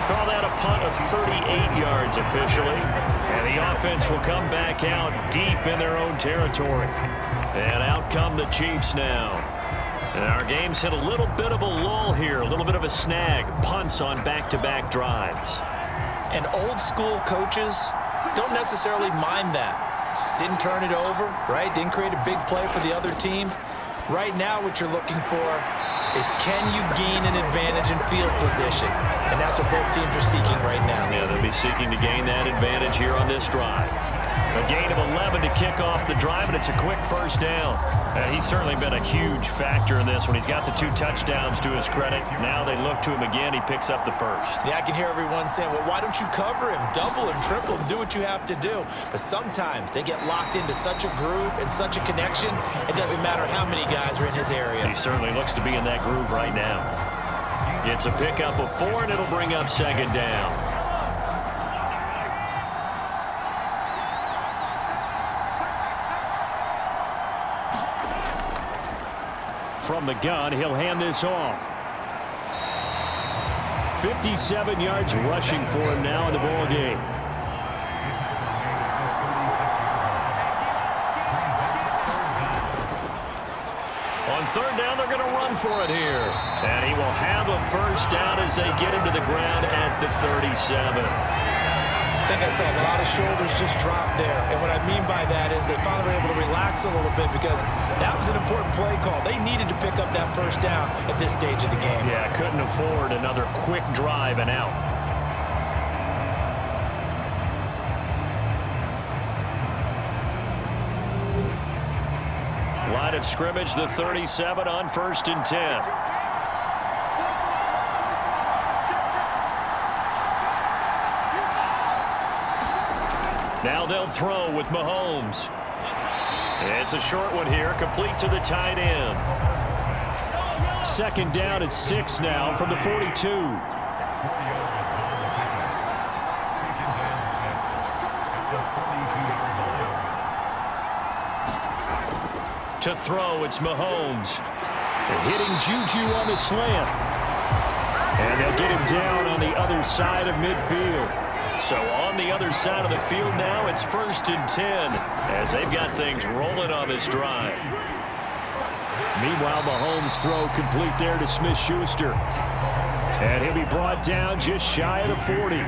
Call that a punt of 38 yards officially. And the offense will come back out deep in their own territory. And out come the Chiefs now. And our game's hit a little bit of a lull here, a little bit of a snag. Punts on back-to-back drives. And old-school coaches don't necessarily mind that. Didn't turn it over, right? Didn't create a big play for the other team. Right now what you're looking for is can you gain an advantage in field position? And that's what both teams are seeking right now. Yeah, they'll be seeking to gain that advantage here on this drive. A gain of 11 to kick off the drive, and it's a quick first down. He's certainly been a huge factor in this when he's got the 2 touchdowns to his credit. Now they look to him again. He picks up the first. Yeah, I can hear everyone saying, well, why don't you cover him, double him, triple him, do what you have to do. But sometimes they get locked into such a groove and such a connection, it doesn't matter how many guys are in his area. He certainly looks to be in that groove right now. It's a pickup of 4, and it'll bring up second down. From the gun, he'll hand this off. 57 yards rushing for him now in the ball game. On third down, they're going to run for it here. And he will have a first down as they get him to the ground at the 37. I think I saw a lot of shoulders just drop there. And what I mean by that is they finally were able to relax a little bit because that was an important play call. They needed to pick up that first down at this stage of the game. Yeah, couldn't afford another quick drive and out. Line of scrimmage, the 37 on 1st and 10. Now they'll throw with Mahomes. It's a short one here, complete to the tight end. Second down at 6 now from the 42. To throw, it's Mahomes. They're hitting Juju on the slant. And they'll get him down on the other side of midfield. So on the other side of the field now, it's 1st and 10 as they've got things rolling on this drive. Meanwhile, Mahomes' throw complete there to Smith-Schuster. And he'll be brought down just shy of the 40.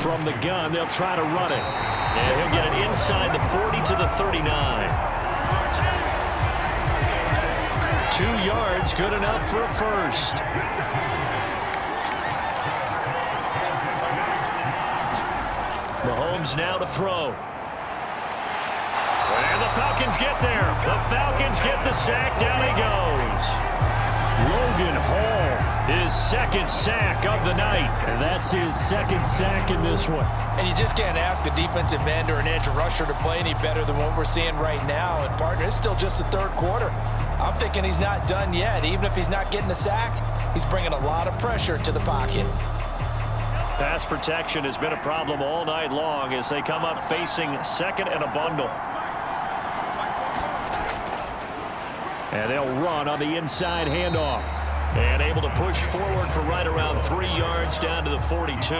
From the gun, they'll try to run it. And he'll get it inside the 40 to the 39. 2 yards, good enough for a first. Mahomes now to throw. And the Falcons get there. The Falcons get the sack. Down he goes. Logan Hall, his second sack of the night. And that's his second sack in this one. And you just can't ask a defensive end or an edge rusher to play any better than what we're seeing right now. And, partner, it's still just the third quarter. I'm thinking he's not done yet. Even if he's not getting the sack, he's bringing a lot of pressure to the pocket. Pass protection has been a problem all night long as they come up facing second and a bundle. And they'll run on the inside handoff. And able to push forward for right around 3 yards down to the 42.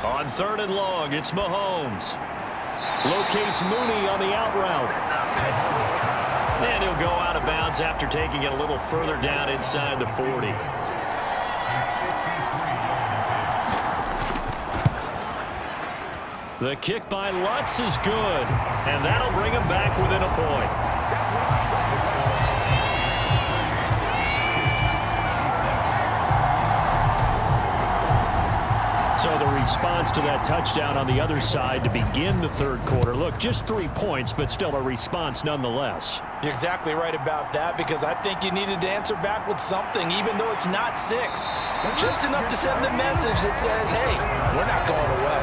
On third and long, it's Mahomes. Locates Mooney on the out route. And he'll go out of bounds after taking it a little further down inside the 40. The kick by Lutz is good. And that'll bring him back within a point. So the response to that touchdown on the other side to begin the third quarter. Look, just 3 points, but still a response nonetheless. You're exactly right about that because I think you needed to answer back with something, even though it's not 6. Just enough to send the message that says, hey, we're not going away.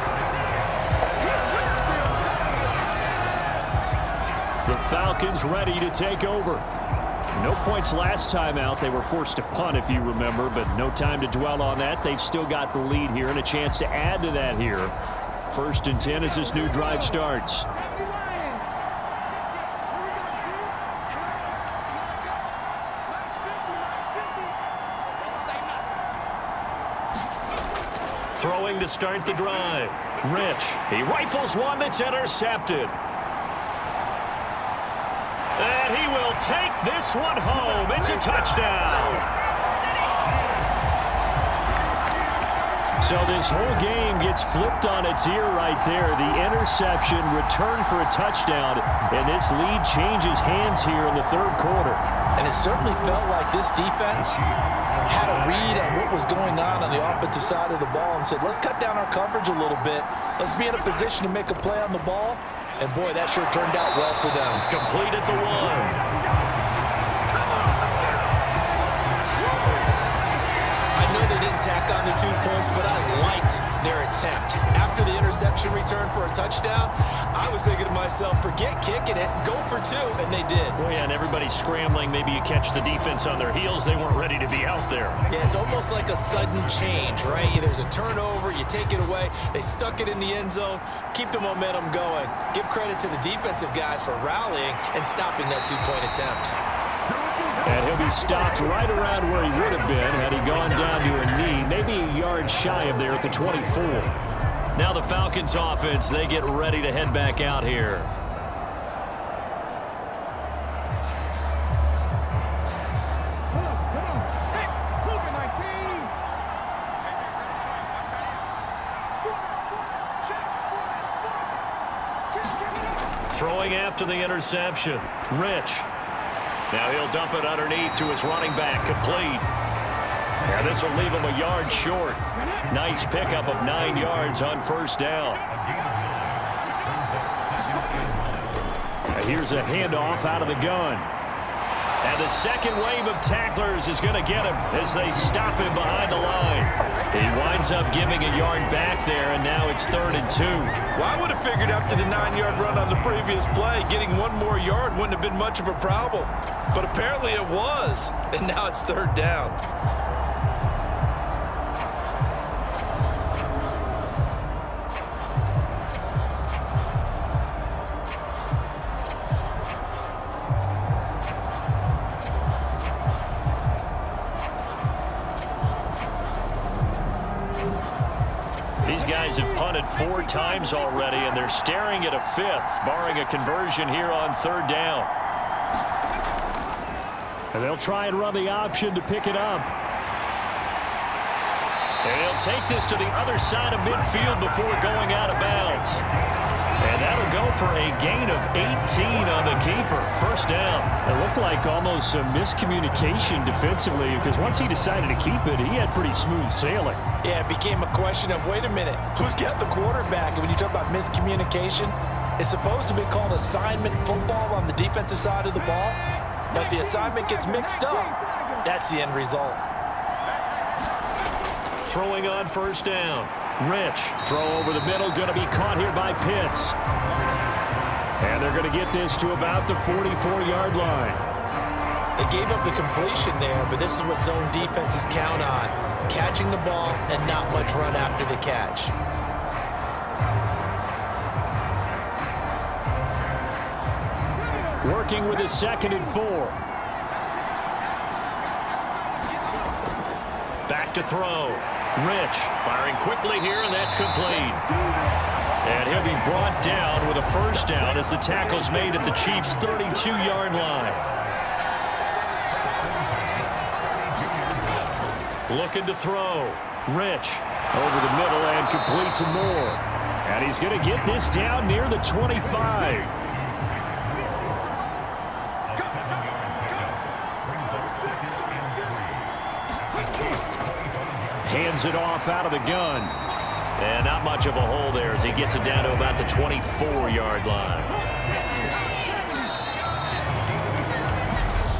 The Falcons ready to take over. No points last time out. They were forced to punt, if you remember, but no time to dwell on that. They've still got the lead here and a chance to add to that here. 1st and 10 as this new drive starts. Throwing to start the drive. Rich. He rifles one that's intercepted. And he will take this one home. It's a touchdown. So this whole game gets flipped on its ear right there. The interception, return for a touchdown, and this lead changes hands here in the 3rd quarter. And it certainly felt like this defense had a read on what was going on the offensive side of the ball and said, let's cut down our coverage a little bit. Let's be in a position to make a play on the ball. And, boy, that sure turned out well for them. Completed the one. I know they didn't tack on the 2 points, but I liked their attempt. After the interception return for a touchdown, I was thinking to myself, forget kicking it, go for 2, and they did. Well, yeah, and everybody's scrambling. Maybe you catch the defense on their heels. They weren't ready to be out there. Yeah, it's almost like a sudden change, right? There's a turnover, you take it away, they stuck it in the end zone, keep the momentum going. Give credit to the defensive guys for rallying and stopping that 2-point attempt. And he'll be stopped right around where he would have been had he gone down to a knee, maybe a yard shy of there at the 24. Now the Falcons offense, they get ready to head back out here. Throwing after the interception, Rich. Now he'll dump it underneath to his running back, complete. And this will leave him a yard short. Nice pickup of 9 yards on 1st down. Here's a handoff out of the gun. And the second wave of tacklers is going to get him as they stop him behind the line. He winds up giving a yard back there, and now it's 3rd and 2. Well, I would have figured after the 9-yard run on the previous play, getting 1 more yard wouldn't have been much of a problem. But apparently it was, and now it's 3rd down. These guys have punted 4 times already, and they're staring at a 5th, barring a conversion here on 3rd down. And they'll try and run the option to pick it up. And he'll take this to the other side of midfield before going out of bounds. And that'll go for a gain of 18 on the keeper. 1st down. It looked like almost some miscommunication defensively, because once he decided to keep it, he had pretty smooth sailing. Yeah, it became a question of, wait a minute, who's got the quarterback? And when you talk about miscommunication, it's supposed to be called assignment football on the defensive side of the ball. But if the assignment gets mixed up, that's the end result. Throwing on 1st down. Rich. Throw over the middle. Going to be caught here by Pitts. And they're going to get this to about the 44-yard line. They gave up the completion there, but this is what zone defenses count on. Catching the ball and not much run after the catch. Working with a 2nd and 4. Back to throw. Rich firing quickly here, and that's complete. And he'll be brought down with a 1st down as the tackle's made at the Chiefs' 32-yard line. Looking to throw. Rich over the middle and complete to Moore. And he's going to get this down near the 25. Hands it off out of the gun. And not much of a hole there as he gets it down to about the 24-yard line.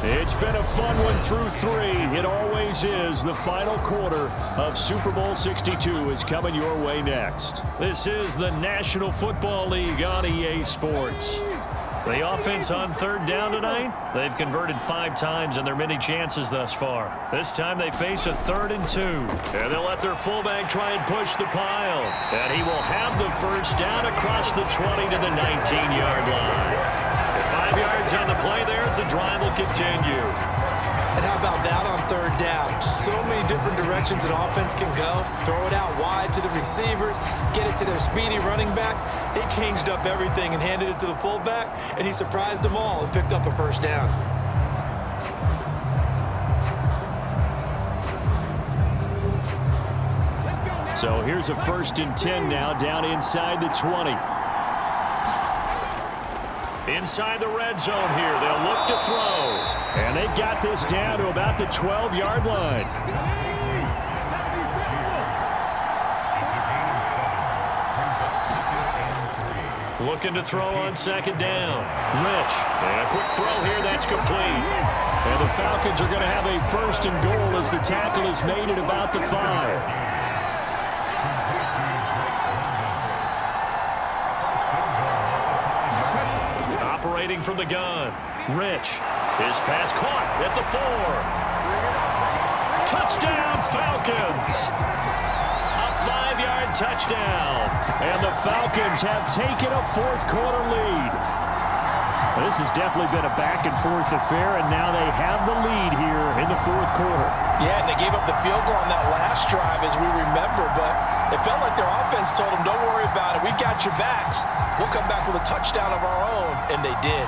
It's been a fun one through 3. It always is. The final quarter of Super Bowl 62 is coming your way next. This is the National Football League on EA Sports. The offense on third down tonight, they've converted 5 times in their many chances thus far. This time they face a 3rd and 2. And they'll let their fullback try and push the pile. And he will have the first down across the 20 to the 19-yard line. 5 yards on the play there as the drive will continue. And how about that on third down? So many different directions an offense can go. Throw it out wide to the receivers, get it to their speedy running back. They changed up everything and handed it to the fullback, and he surprised them all and picked up a first down. So here's a 1st and 10 now down inside the 20. Inside the red zone here, they'll look to throw. And they've got this down to about the 12-yard line. Looking to throw on 2nd down. Rich. And a quick throw here, that's complete. And the Falcons are going to have a 1st and goal as the tackle is made at about the 5. Operating from the gun. Rich. His pass caught at the 4. Touchdown, Falcons! A 5-yard touchdown. And the Falcons have taken a 4th quarter lead. This has definitely been a back-and-forth affair, and now they have the lead here in the 4th quarter. Yeah, and they gave up the field goal on that last drive, as we remember, but it felt like their offense told them, don't worry about it. We got your backs. We'll come back with a touchdown of our own, and they did.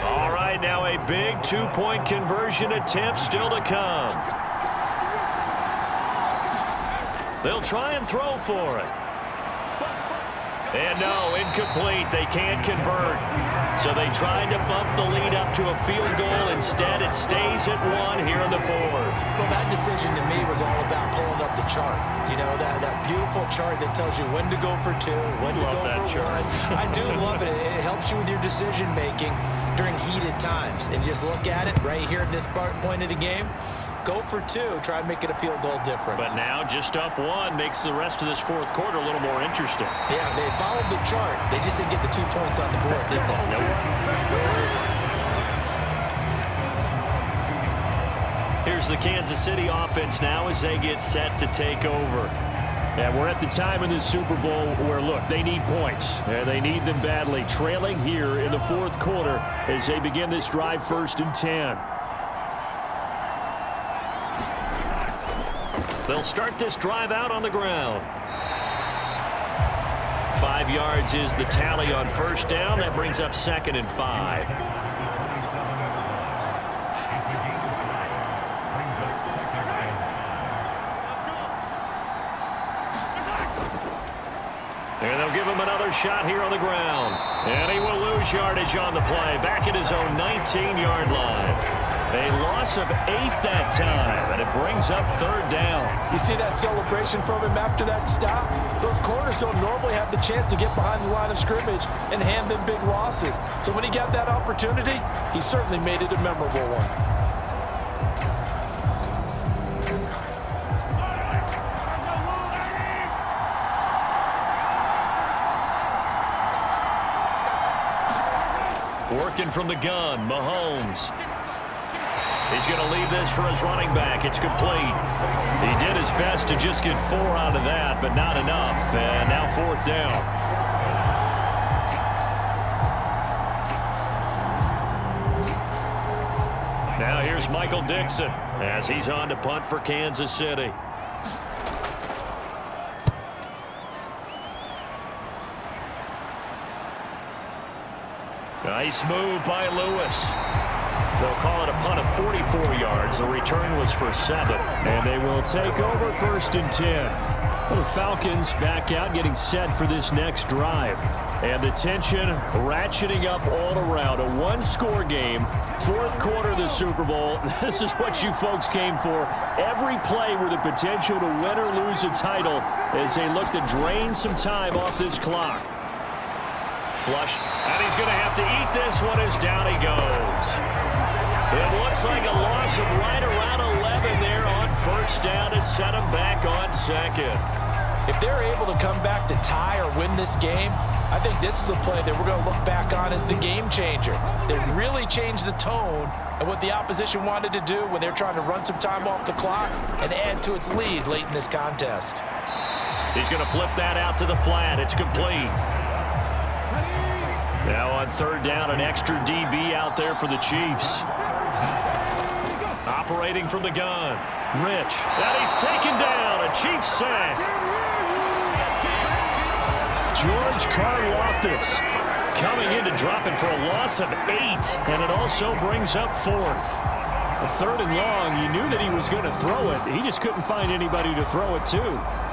All right, now a big 2-point conversion attempt still to come. They'll try and throw for it. And no, incomplete. They can't convert. So they tried to bump the lead up to a field goal. Instead, it stays at 1 here in the 4th. Well, that decision to me was all about pulling up the chart. You know, that beautiful chart that tells you when to go for 2, when to go for 1. I do love it. It helps you with your decision-making during heated times. And just look at it right here at this point of the game. Go for 2. Try and make it a field goal difference. But now just up 1 makes the rest of this 4th quarter a little more interesting. Yeah, they followed the chart. They just didn't get the 2 points on the board, did they? Nope. Here's the Kansas City offense now as they get set to take over. And we're at the time in the Super Bowl where, look, they need points. And they need them badly. Trailing here in the 4th quarter as they begin this drive 1st and 10. They'll start this drive out on the ground. 5 yards is the tally on 1st down. That brings up 2nd and 5. And they'll give him another shot here on the ground. And he will lose yardage on the play. Back at his own 19-yard line. A loss of 8 that time, and it brings up 3rd down. You see that celebration from him after that stop? Those corners don't normally have the chance to get behind the line of scrimmage and hand them big losses. So when he got that opportunity, he certainly made it a memorable one. Working from the gun, Mahomes. He's going to leave this for his running back. It's complete. He did his best to just get 4 out of that, but not enough. And now 4th down. Now here's Michael Dixon as he's on to punt for Kansas City. Nice move by Lewis. They'll call it a punt of 44 yards. The return was for 7. And they will take over 1st and 10. Well, the Falcons back out getting set for this next drive. And the tension ratcheting up all around. A 1-score game. 4th quarter of the Super Bowl. This is what you folks came for. Every play with the potential to win or lose a title as they look to drain some time off this clock. Flush. And he's going to have to eat this one as down he goes. It looks like a loss of right around 11 there on 1st down to set him back on 2nd. If they're able to come back to tie or win this game, I think this is a play that we're going to look back on as the game changer. They really changed the tone and what the opposition wanted to do when they're trying to run some time off the clock and add to its lead late in this contest. He's going to flip that out to the flat. It's complete. Now on third down, an extra DB out there for the Chiefs. Operating from the gun. Rich. And he's taken down. A Chiefs sack. George Karlaftis coming in to drop it for a loss of 8. And it also brings up fourth. A third and long, you knew that he was going to throw it. He just couldn't find anybody to throw it to.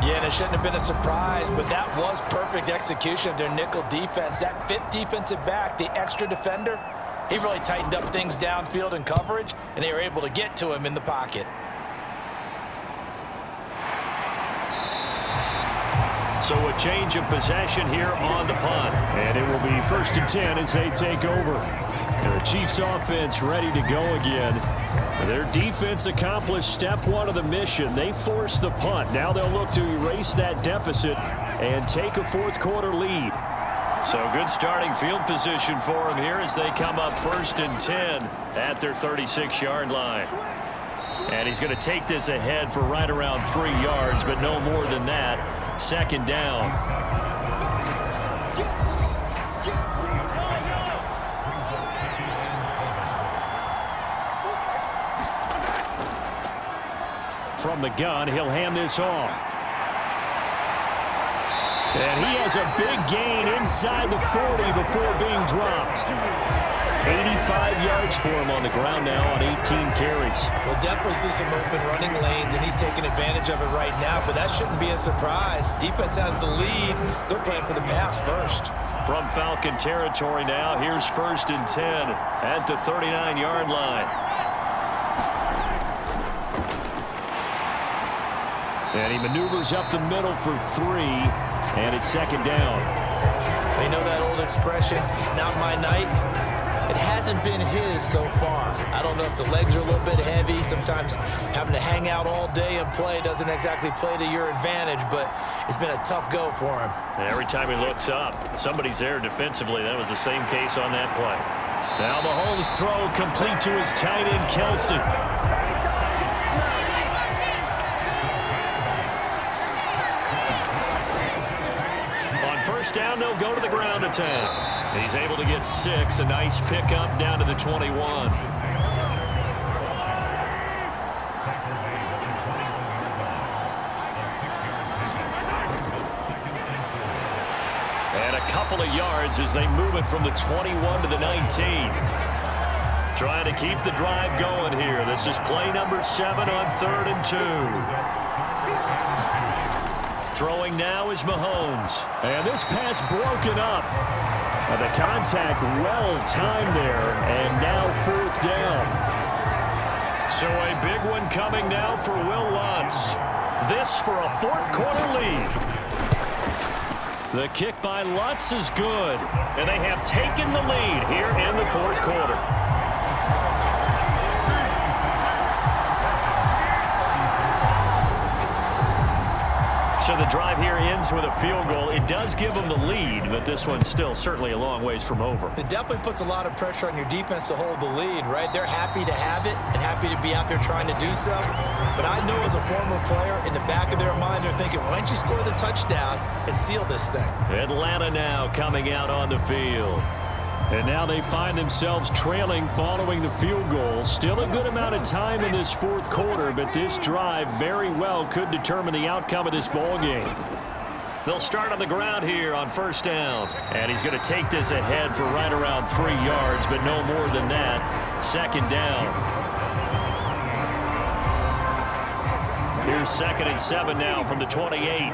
Yeah, and it shouldn't have been a surprise, but that was perfect execution of their nickel defense. That fifth defensive back, the extra defender, he really tightened up things downfield in coverage, and they were able to get to him in the pocket. So a change of possession here on the punt. And it will be 1st and 10 as they take over. The Chiefs offense ready to go again. Their defense accomplished step one of the mission. They forced the punt. Now they'll look to erase that deficit and take a fourth quarter lead. So good starting field position for them here as they come up 1st and 10 at their 36-yard line. And he's going to take this ahead for right around 3 yards, but no more than that. 2nd down. From the gun, he'll hand this off. And he has a big gain inside the 40 before being dropped. 85 yards for him on the ground now on 18 carries. We'll definitely see some open running lanes, and he's taking advantage of it right now, but that shouldn't be a surprise. Defense has the lead. They're playing for the pass first. From Falcon territory now, here's 1st and 10 at the 39-yard line. And he maneuvers up the middle for 3, and it's 2nd down. You know that old expression, it's not my night? It hasn't been his so far. I don't know if the legs are a little bit heavy. Sometimes having to hang out all day and play doesn't exactly play to your advantage, but it's been a tough go for him. And every time he looks up, somebody's there defensively. That was the same case on that play. Now Mahomes' throw complete to his tight end, Kelsey. First down, they'll go to the ground attack. He's able to get 6. A nice pickup down to the 21. And a couple of yards as they move it from the 21 to the 19. Trying to keep the drive going here. This is play number 7 on 3rd and 2. Throwing now is Mahomes. And this pass broken up. The contact well timed there. And now 4th down. So a big one coming now for Will Lutz. This for a 4th quarter lead. The kick by Lutz is good. And they have taken the lead here in the 4th quarter. So the drive here ends with a field goal. It does give them the lead, but this one's still certainly a long ways from over. It definitely puts a lot of pressure on your defense to hold the lead, right? They're happy to have it and happy to be out there trying to do so. But I know as a former player, in the back of their mind, they're thinking, why don't you score the touchdown and seal this thing? Atlanta now coming out on the field. And now they find themselves trailing following the field goal. Still a good amount of time in this 4th quarter, but this drive very well could determine the outcome of this ball game. They'll start on the ground here on 1st down. And he's going to take this ahead for right around 3 yards, but no more than that. 2nd down. Here's 2nd and 7 now from the 28.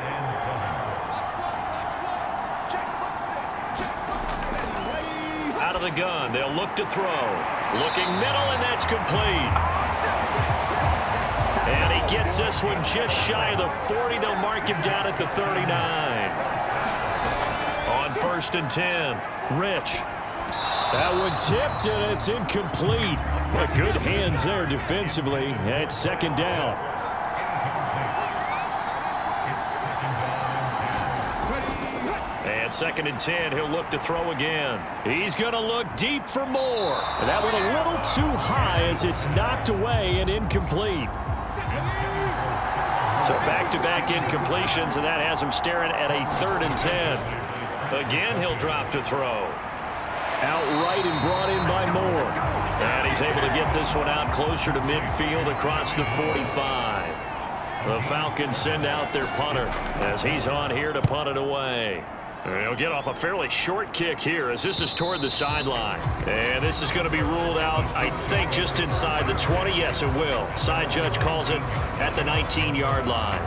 Out of the gun, they'll look to throw. Looking middle, and that's complete. And he gets this one just shy of the 40. They'll mark him down at the 39. On 1st and 10, Rich. That one tipped, and it's incomplete. But good hands there defensively. It's 2nd down. And 2nd and 10, he'll look to throw again. He's going to look deep for more. And that one a little too high as it's knocked away and incomplete. So back-to-back incompletions, and that has him staring at a 3rd and 10. Again, he'll drop to throw. Outright and brought in by Moore. And he's able to get this one out closer to midfield across the 45. The Falcons send out their punter as he's on here to punt it away. He'll get off a fairly short kick here as this is toward the sideline. And this is going to be ruled out, I think, just inside the 20. Yes, it will. Side judge calls it at the 19-yard line.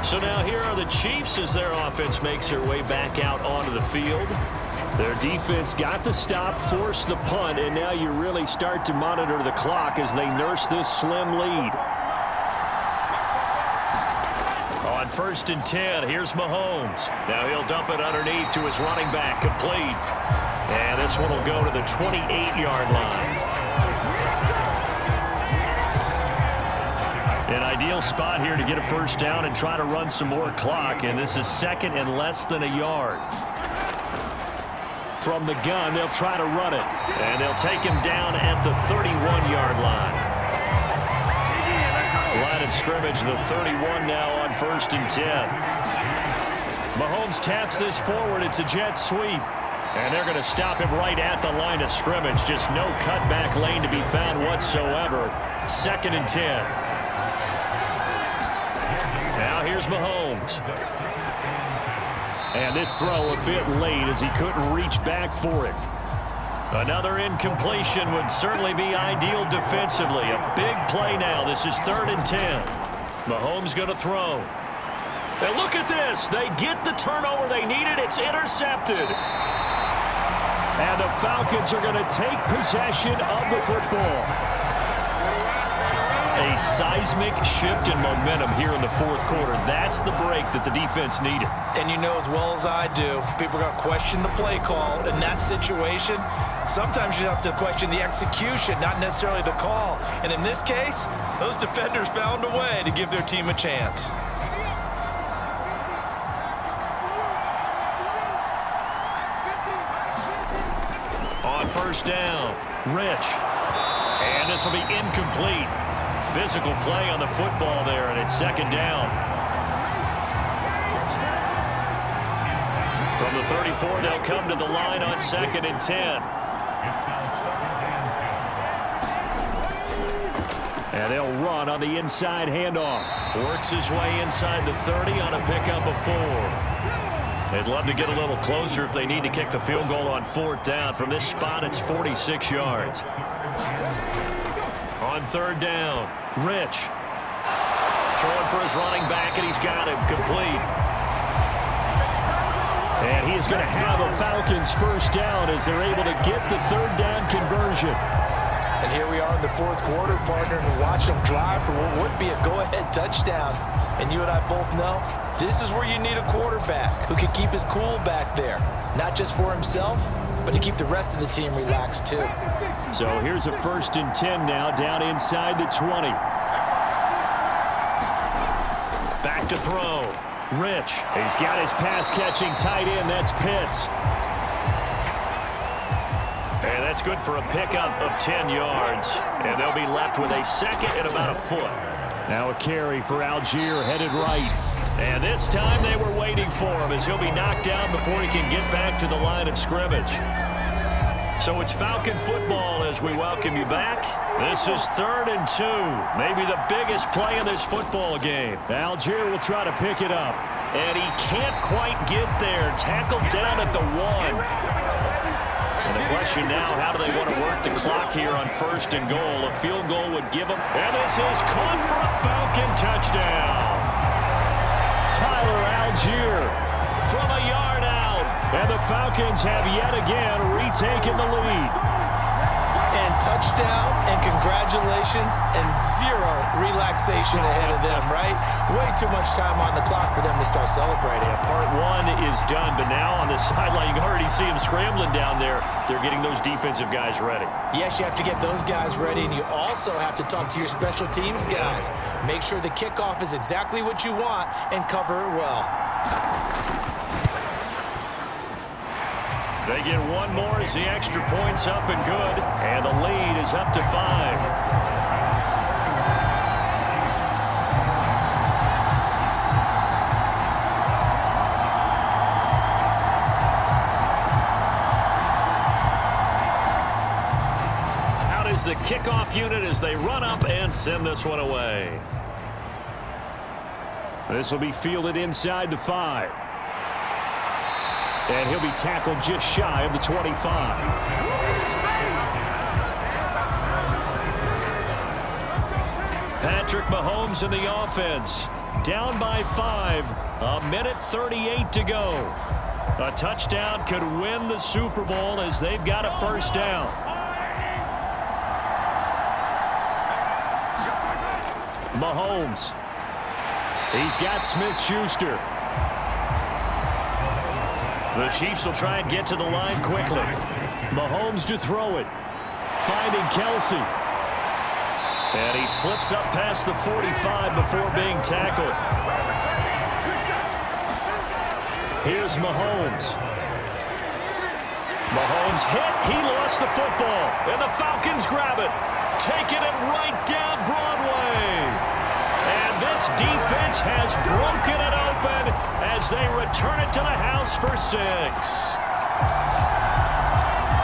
So now here are the Chiefs as their offense makes their way back out onto the field. Their defense got the stop, forced the punt, and now you really start to monitor the clock as they nurse this slim lead. On 1st and 10, here's Mahomes. Now he'll dump it underneath to his running back, complete. And this one will go to the 28-yard line. An ideal spot here to get a first down and try to run some more clock, and this is 2nd and less than a yard. From the gun, they'll try to run it, and they'll take him down at the 31-yard line. Line of scrimmage, the 31 now on 1st and 10. Mahomes taps this forward. It's a jet sweep. And they're going to stop him right at the line of scrimmage. Just no cutback lane to be found whatsoever. 2nd and 10. Now here's Mahomes. And this throw a bit late as he couldn't reach back for it. Another incompletion would certainly be ideal defensively. A big play now. This is 3rd and 10. Mahomes going to throw. And look at this. They get the turnover they needed. It's intercepted. And the Falcons are going to take possession of the football. A seismic shift in momentum here in the 4th quarter. That's the break that the defense needed. And you know as well as I do, people are going to question the play call in that situation. Sometimes you have to question the execution, not necessarily the call. And in this case, those defenders found a way to give their team a chance. On 1st down, Rich. And this will be incomplete. Physical play on the football there, and it's 2nd down. From the 34, they'll come to the line on 2nd and 10. And they'll run on the inside handoff. Works his way inside the 30 on a pickup of 4. They'd love to get a little closer if they need to kick the field goal on 4th down. From this spot, it's 46 yards. On 3rd down, Rich. Throwing for his running back, and he's got him complete. And he is going to have a Falcons first down as they're able to get the 3rd down conversion. And here we are in the 4th quarter, partner, and watch them drive for what would be a go-ahead touchdown. And you and I both know this is where you need a quarterback who can keep his cool back there, not just for himself, but to keep the rest of the team relaxed too. So here's a 1st and 10 now, down inside the 20. Back to throw. Rich. He's got his pass-catching tight end. That's Pitts. And that's good for a pickup of 10 yards. And they'll be left with a 2nd and about a foot. Now a carry for Algier, headed right. And this time they were waiting for him as he'll be knocked down before he can get back to the line of scrimmage. So it's Falcon football as we welcome you back. This is 3rd and 2. Maybe the biggest play in this football game. Algier will try to pick it up. And he can't quite get there. Tackled down at the 1. And the question now, how do they want to work the clock here on 1st and goal? A field goal would give them. And this is caught for a Falcon touchdown. Tyler Algier from a yard out. And the Falcons have yet again retaken the lead. And touchdown and congratulations and 0 relaxation ahead of them, right? Way too much time on the clock for them to start celebrating. Yeah, part 1 is done, but now on the sideline, you can already see them scrambling down there. They're getting those defensive guys ready. Yes, you have to get those guys ready, and you also have to talk to your special teams guys. Make sure the kickoff is exactly what you want and cover it well. They get one more as the extra point's up and good, and the lead is up to 5. The kickoff unit as they run up and send this one away. This will be fielded inside the 5. And he'll be tackled just shy of the 25. Patrick Mahomes in the offense. Down by 5. 1:38 to go. A touchdown could win the Super Bowl as they've got a first down. Mahomes. He's got Smith-Schuster. The Chiefs will try and get to the line quickly. Mahomes to throw it. Finding Kelsey. And he slips up past the 45 before being tackled. Here's Mahomes. Mahomes hit. He lost the football. And the Falcons grab it. Taking it right down Broadway. And this defense has broken it open as they return it to the house for 6.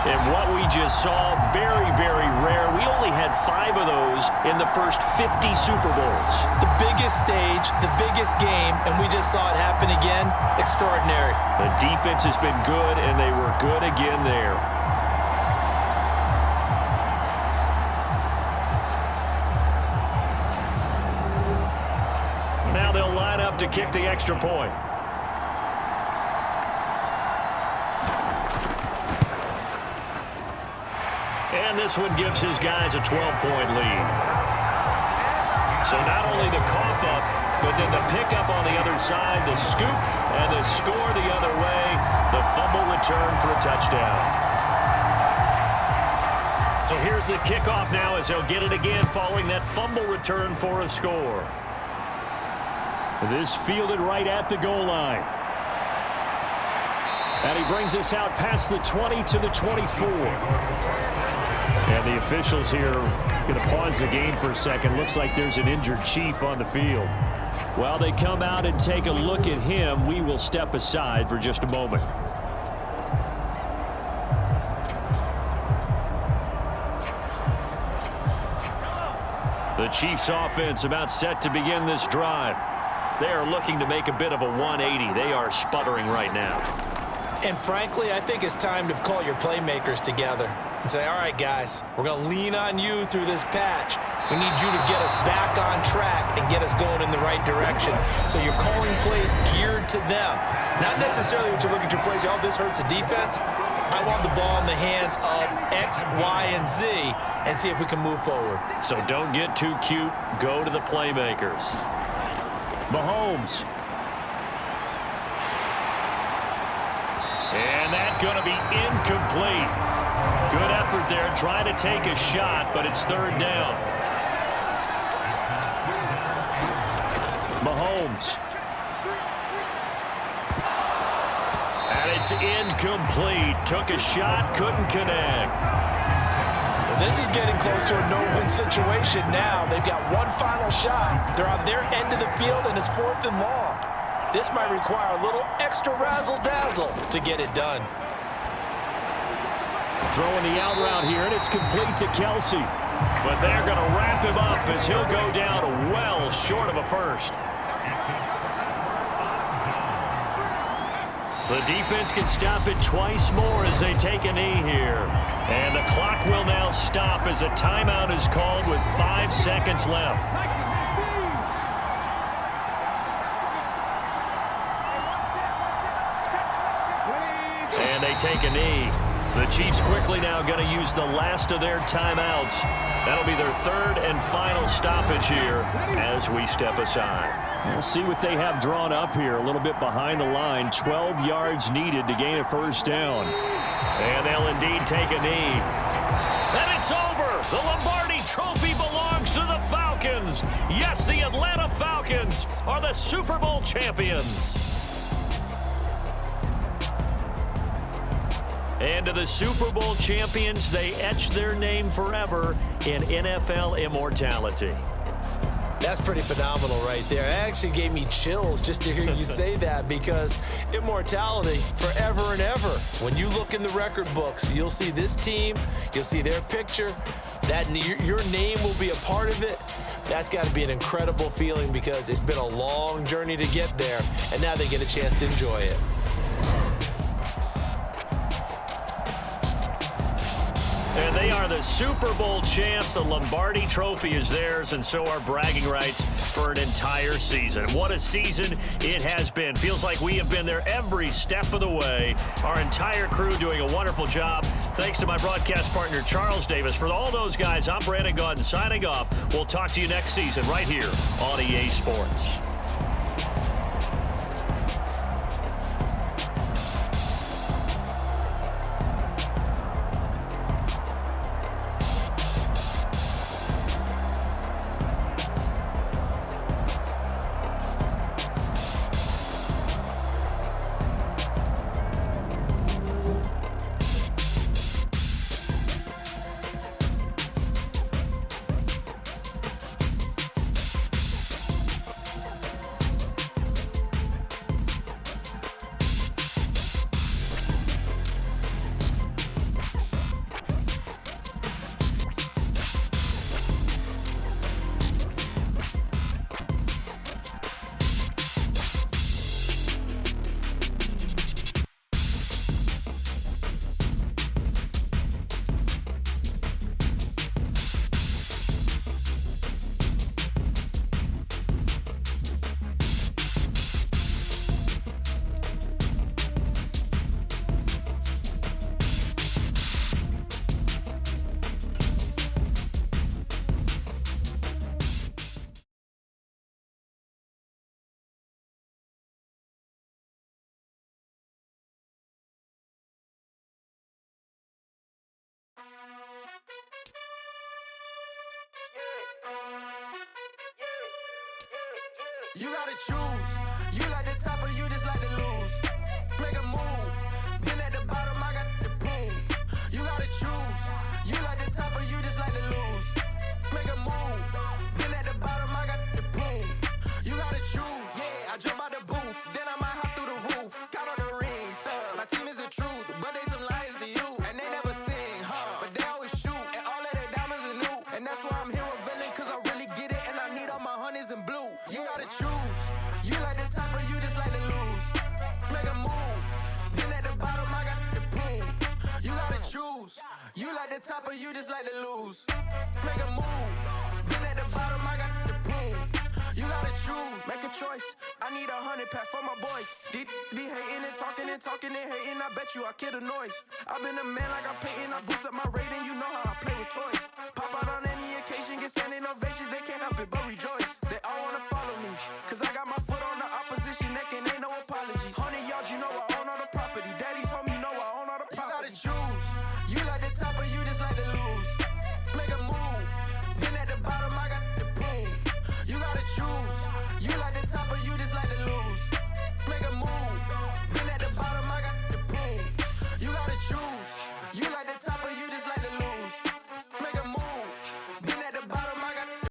And what we just saw, very, very rare. We only had 5 of those in the first 50 Super Bowls. The biggest stage, the biggest game, and we just saw it happen again. Extraordinary. The defense has been good, and they were good again there. Now they'll line up to kick the extra point. And this one gives his guys a 12-point lead. So not only the cough up, but then the pickup on the other side, the scoop, and the score the other way, the fumble return for a touchdown. So here's the kickoff now as they'll get it again following that fumble return for a score. This fielded right at the goal line. And he brings us out past the 20 to the 24. And the officials here are going to pause the game for a second. Looks like there's an injured Chief on the field. While they come out and take a look at him, we will step aside for just a moment. The Chiefs offense about set to begin this drive. They are looking to make a bit of a 180. They are sputtering right now. And frankly, I think it's time to call your playmakers together and say, all right, guys, we're going to lean on you through this patch. We need you to get us back on track and get us going in the right direction. So you're calling plays geared to them. Not necessarily what you look at your plays, oh, this hurts the defense. I want the ball in the hands of X, Y, and Z and see if we can move forward. So don't get too cute. Go to the playmakers. Mahomes. And that's going to be incomplete. Good effort there, trying to take a shot, but it's third down. Mahomes. And it's incomplete. Took a shot, couldn't connect. This is getting close to a no-win situation now. They've got one final shot. They're on their end of the field, and it's 4th and long. This might require a little extra razzle-dazzle to get it done. Throwing the out route here, and it's complete to Kelsey. But they're going to wrap him up as he'll go down well short of a first. The defense can stop it twice more as they take a knee here. And the clock will now stop as a timeout is called with 5 seconds left. And they take a knee. The Chiefs quickly now going to use the last of their timeouts. That'll be their 3rd and final stoppage here as we step aside. We'll see what they have drawn up here. A little bit behind the line. 12 yards needed to gain a first down. And they'll indeed take a knee. And it's over. The Lombardi Trophy belongs to the Falcons. Yes, the Atlanta Falcons are the Super Bowl champions. And to the Super Bowl champions, they etch their name forever in NFL immortality. That's pretty phenomenal right there. It actually gave me chills just to hear you say that, because immortality forever and ever. When you look in the record books, you'll see this team, you'll see their picture, that your name will be a part of it. That's got to be an incredible feeling, because it's been a long journey to get there, and now they get a chance to enjoy it. And they are the Super Bowl champs. The Lombardi Trophy is theirs, and so are bragging rights for an entire season. What a season it has been. Feels like we have been there every step of the way. Our entire crew doing a wonderful job. Thanks to my broadcast partner, Charles Davis. For all those guys, I'm Brandon Gaudin signing off. We'll talk to you next season right here on EA Sports. You gotta choose. You like the top or you just like to lose. Make a move. Been at the bottom, I got the proof. You gotta choose. You like the top or you just like to lose. Make a move. Been at the bottom, I got the proof. You gotta choose. Yeah, I jump out the booth. Then I might hop through the roof. Got all the rings. My team is the truth, but they some liars to you. And they never sing, but they always shoot. And all of their diamonds are new. And that's why I'm here with villain, cause I really get it. And I need all my honeys in blue. You gotta choose. You like the top or you just like to lose. Make a move. Been at the bottom, I got the proof. You gotta choose. You like the top or you just like to lose. Make a move. Been at the bottom, I got the proof. You gotta choose. Make a choice. I need 100 pack for my boys. Be hating and talking and talking and hating. I bet you I kill the noise. I've been a man like I'm Peyton. I boost up my rating. You know how I play with toys. Pop out on any occasion, get standing ovations. They can't help it but rejoice. They all wanna follow me, cause I got my foot on the opposition neck and ain't no apologies. 100 yards, you know I own all the property. Daddy's home, you know I own all the property. You gotta choose. You like the top or you just like to lose. Make a move. Been at the bottom, I got the proof. You gotta choose. You like the top or you just like to lose.